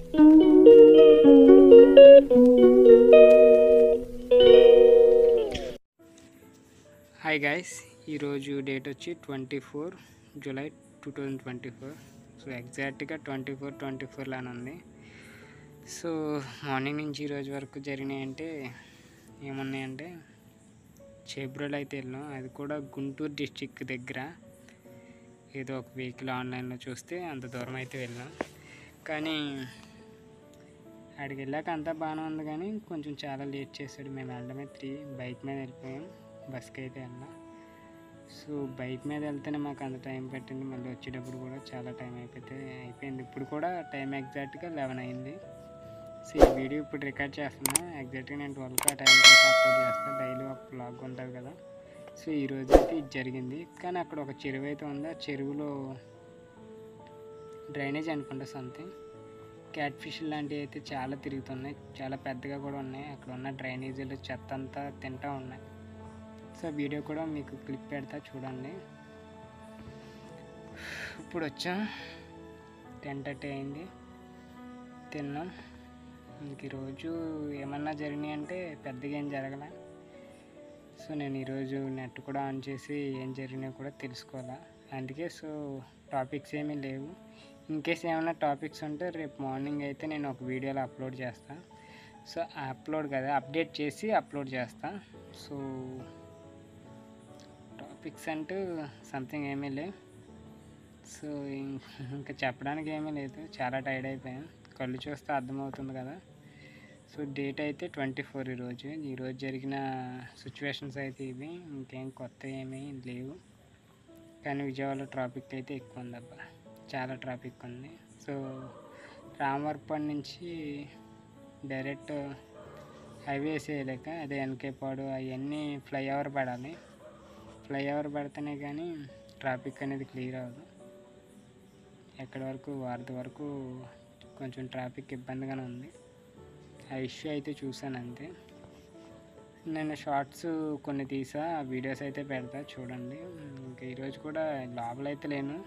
Hi guys, ఈరోజు date వచ్చి 24 July 2024. So ఎగ్జాక్ట్గా 24 లానే ఉంది. సో మార్నింగ్ నుంచి ఈరోజు వరకు జరిగినాయంటే ఏమున్నాయంటే, చేబ్రోలు అయితే వెళ్ళాం. అది కూడా గుంటూరు డిస్టిక్ దగ్గర. ఏదో ఒక వెహికల్ ఆన్లైన్లో చూస్తే అంత దూరం అయితే వెళ్ళాం. కానీ అక్కడికి వెళ్ళాక అంతా బాగానే ఉంది, కానీ కొంచెం చాలా లేట్ చేశాడు. మేము వెళ్ళడమే 3 బైక్ మీద వెళ్ళిపోయాం, బస్కి అయితే వెళ్ళాం. సో బైక్ మీద వెళ్తేనే మాకు అంత టైం పట్టింది. మళ్ళీ వచ్చేటప్పుడు కూడా చాలా టైం అయిపోయింది. ఇప్పుడు కూడా టైం ఎగ్జాక్ట్గా 11 అయింది. సో ఈ వీడియో ఇప్పుడు రికార్డ్ చేస్తున్నా. ఎగ్జాక్ట్గా నేను 12 ఆ టైంకి అయితే అప్లోడ్ చేస్తాను. డైలీ ఒక బ్లాగ్ ఉంటుంది కదా. సో ఈరోజు అయితే ఇది జరిగింది. కానీ అక్కడ ఒక చెరువు అయితే ఉంది. ఆ చెరువులో డ్రైనేజ్ అనుకుంటా సంథింగ్. క్యాట్ ఫిష్ లాంటివి అయితే చాలా తిరుగుతున్నాయి, చాలా పెద్దగా కూడా ఉన్నాయి. అక్కడ ఉన్న డ్రైనేజీలు చెత్త అంతా తింటూ ఉన్నాయి. సో వీడియో కూడా మీకు క్లిప్ పెడతా చూడండి. ఇప్పుడు వచ్చాం, 10:30 అయింది, తిన్నాం. ఇంక ఈరోజు ఏమన్నా జరిగినాయి అంటే పెద్దగా ఏం జరగలే. సో నేను ఈరోజు నెట్ కూడా ఆన్ చేసి ఏం జరిగినాయో కూడా తెలుసుకోవాలా. అందుకే సో టాపిక్స్ ఏమీ లేవు. ఇన్కేస్ ఏమైనా టాపిక్స్ ఉంటే రేపు మార్నింగ్ అయితే నేను ఒక వీడియోలో అప్లోడ్ చేస్తాను. సో అప్డేట్ చేసి అప్లోడ్ చేస్తాను. సో టాపిక్స్ అంటూ సంథింగ్ ఏమీ లేవు. సో ఇంకా చెప్పడానికి ఏమీ లేదు, చాలా టైర్డ్ అయిపోయాను. కళ్ళు చూస్తే అర్థమవుతుంది కదా. సో డేట్ అయితే 24 ఈరోజు జరిగిన సిచ్యువేషన్స్ అయితే ఇవి. ఇంకేం కొత్త ఏమీ లేవు. కానీ విజయవాడలో ట్రాఫిక్ అయితే ఎక్కువ ఉంది అబ్బా, చాలా ట్రాఫిక్ ఉంది. సో రామవరపం నుంచి డైరెక్ట్ హైవేస్ వేయలేక అదే ఎన్కేపాడు అవన్నీ ఫ్లైఓవర్ పడాలి. ఫ్లైఓవర్ పడితేనే కానీ ట్రాఫిక్ అనేది క్లియర్ అవ్వదు. ఎక్కడి వరకు వారధి వరకు కొంచెం ట్రాఫిక్ ఇబ్బందిగానే ఉంది. ఆ ఇష్యూ అయితే చూసాను అంతే. నేను షార్ట్స్ కొన్ని తీసా, వీడియోస్ అయితే పెడతా చూడండి. ఇంకా ఈరోజు కూడా లోపలైతే లేను,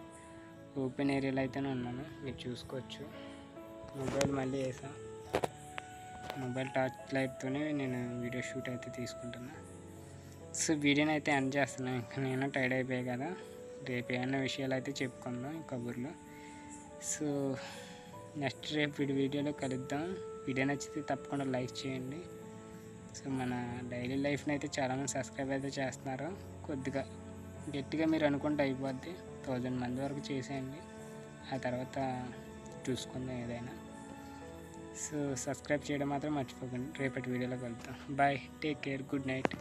ఓపెన్ ఏరియాలో అయితేనే ఉన్నాను, మీరు చూసుకోవచ్చు. మొబైల్ మళ్ళీ వేసా, మొబైల్ టార్చ్ లైట్తోనే నేను వీడియో షూట్ అయితే తీసుకుంటున్నా. సో వీడియోని అయితే ఎండ్ చేస్తున్నాను. ఇంకా నేను టైర్డ్ అయిపోయాయి కదా. రేపు ఏమన్నా విషయాలు అయితే చెప్పుకుందాం కబుర్లో. సో నెక్స్ట్ రేపు వీడియోలో కలుద్దాం. వీడియో నచ్చితే తప్పకుండా లైక్ చేయండి. సో మన డైలీ లైఫ్ని అయితే చాలామంది సబ్స్క్రైబ్ అయితే చేస్తున్నారు. కొద్దిగా గట్టిగా మీరు అనుకుంటే అయిపోద్ది, 1000 మంది వరకు చేసేయండి. ఆ తర్వాత చూసుకుందాం ఏదైనా. సో సబ్స్క్రైబ్ చేయడం మాత్రం మర్చిపోకండి. రేపటి వీడియోలో కలుద్దాం. Bye, take care, good night.